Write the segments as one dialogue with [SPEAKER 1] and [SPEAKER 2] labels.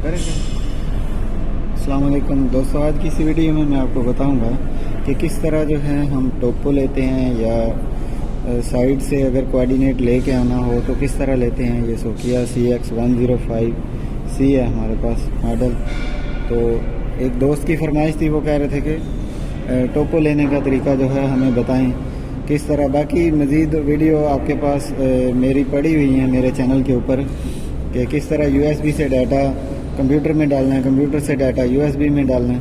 [SPEAKER 1] अस्सलाम वालेकुम दोस्तों, आज की इस वीडियो में मैं आपको बताऊंगा कि किस तरह जो है हम टोपो लेते हैं या साइड से अगर कोऑर्डिनेट लेके आना हो तो किस तरह लेते हैं। ये सोकिया CX105C है हमारे पास मॉडल। तो एक दोस्त की फरमाइश थी, वो कह रहे थे कि टोपो लेने का तरीका जो है हमें बताएं किस तरह। बाकी मज़ीद वीडियो आपके पास मेरी पड़ी हुई हैं मेरे चैनल के ऊपर कि किस तरह USB से डाटा कंप्यूटर में डालना है, कंप्यूटर से डाटा USB में डालना है।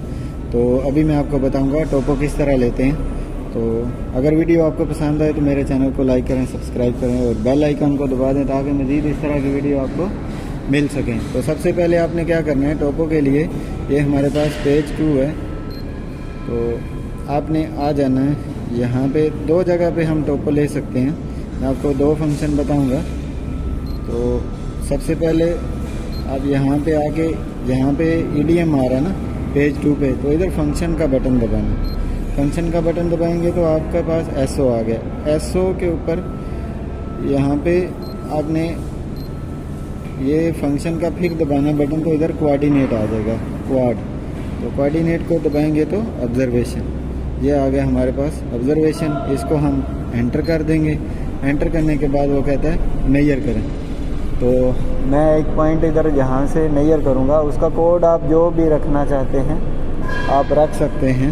[SPEAKER 1] तो अभी मैं आपको बताऊंगा टोपो किस तरह लेते हैं। तो अगर वीडियो आपको पसंद आए तो मेरे चैनल को लाइक करें, सब्सक्राइब करें और बेल आइकन को दबा दें ताकि मज़ीद इस तरह की वीडियो आपको मिल सकें। तो सबसे पहले आपने क्या करना है, टोपो के लिए ये हमारे पास पेज 2 है। तो आपने आ जाना है यहाँ पे। दो जगह पे हम टोपो ले सकते हैं, मैं आपको दो फंक्शन बताऊँगा। तो सबसे पहले आप यहाँ पे आके, यहाँ पे EDM आ रहा है ना पेज 2 पे, तो इधर फंक्शन का बटन दबाना। फंक्शन का बटन दबाएंगे तो आपके पास SO आ गया। SO के ऊपर यहाँ पे आपने ये फंक्शन का फिर दबाना बटन, तो इधर कोऑर्डिनेट आ जाएगा, क्वाड। तो कोऑर्डिनेट को दबाएंगे तो ऑब्जर्वेशन ये आ गया हमारे पास ऑब्जर्वेशन। इसको हम एंटर कर देंगे। एंटर करने के बाद वो कहता है मेजर करें। तो मैं एक पॉइंट इधर यहाँ से मेजर करूँगा, उसका कोड आप जो भी रखना चाहते हैं आप रख सकते हैं।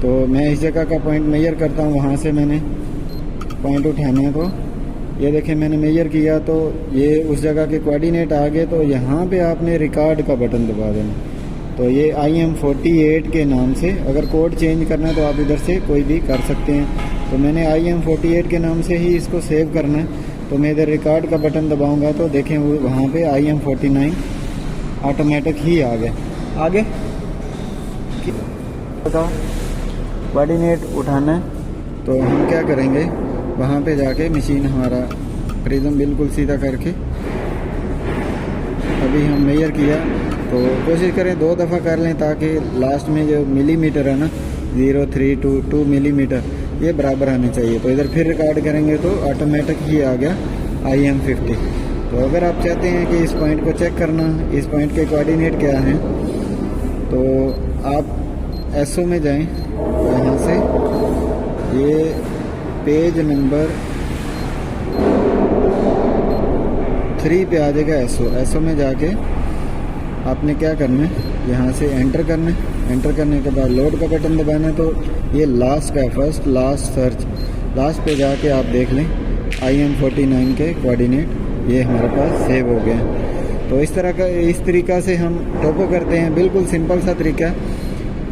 [SPEAKER 1] तो मैं इस जगह का पॉइंट मेजर करता हूँ, वहाँ से मैंने पॉइंट उठाने को, ये देखें मैंने मेजर किया तो ये उस जगह के कोऑर्डिनेट आ गए। तो यहाँ पे आपने रिकॉर्ड का बटन दबा देना। तो ये IM48 के नाम से, अगर कोड चेंज करना है तो आप इधर से कोई भी कर सकते हैं। तो मैंने IM48 के नाम से ही इसको सेव करना है। तो मैं इधर रिकॉर्ड का बटन दबाऊंगा तो देखें वहाँ पे IM49 ऑटोमेटिक ही आ गया। आगे बताओ कोऑर्डिनेट उठाना है तो हम क्या करेंगे, वहाँ पे जाके मशीन हमारा प्रिज्म बिल्कुल सीधा करके, अभी हम मेजर किया तो कोशिश करें 2 दफ़ा कर लें ताकि लास्ट में जो मिलीमीटर है ना 0.322 मिलीमीटर ये बराबर आने चाहिए। तो इधर फिर रिकॉर्ड करेंगे तो ऑटोमेटिक ही आ गया IM50। तो अगर आप चाहते हैं कि इस पॉइंट को चेक करना, इस पॉइंट के कोऑर्डिनेट क्या हैं, तो आप SO में जाएं। यहाँ से ये पेज नंबर 3 पे आ जाएगा SO में जाके आपने क्या करना है, यहाँ से एंटर करना है। एंटर करने के बाद लोड का बटन दबाना है। तो ये लास्ट का फर्स्ट लास्ट सर्च, लास्ट पे जाके आप देख लें IM49 के कोऑर्डिनेट ये हमारे पास सेव हो गए हैं। तो इस तरीका से हम टोपो करते हैं, बिल्कुल सिंपल सा तरीका।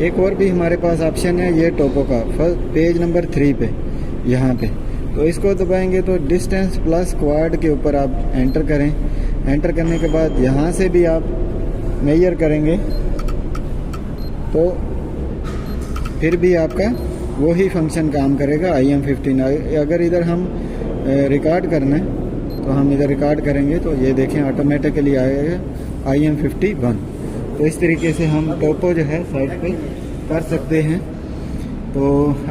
[SPEAKER 1] एक और भी हमारे पास ऑप्शन है ये टोपो का, फर्स्ट पेज नंबर 3 पे यहाँ पे। तो इसको दबाएंगे तो डिस्टेंस प्लस क्वाड के ऊपर आप एंटर करें। एंटर करने के बाद यहाँ से भी आप मेजर करेंगे तो फिर भी आपका वही फंक्शन काम करेगा IM15। अगर इधर हम रिकॉर्ड करना है तो हम इधर रिकॉर्ड करेंगे तो ये देखें ऑटोमेटिकली आएगा IM51। तो इस तरीके से हम टोपो जो है साइड पे कर सकते हैं। तो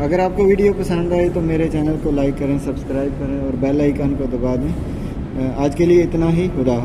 [SPEAKER 1] अगर आपको वीडियो पसंद आए तो मेरे चैनल को लाइक करें, सब्सक्राइब करें और बेल आइकन को दबा दें। आज के लिए इतना ही। खुदा हाफ़िज़।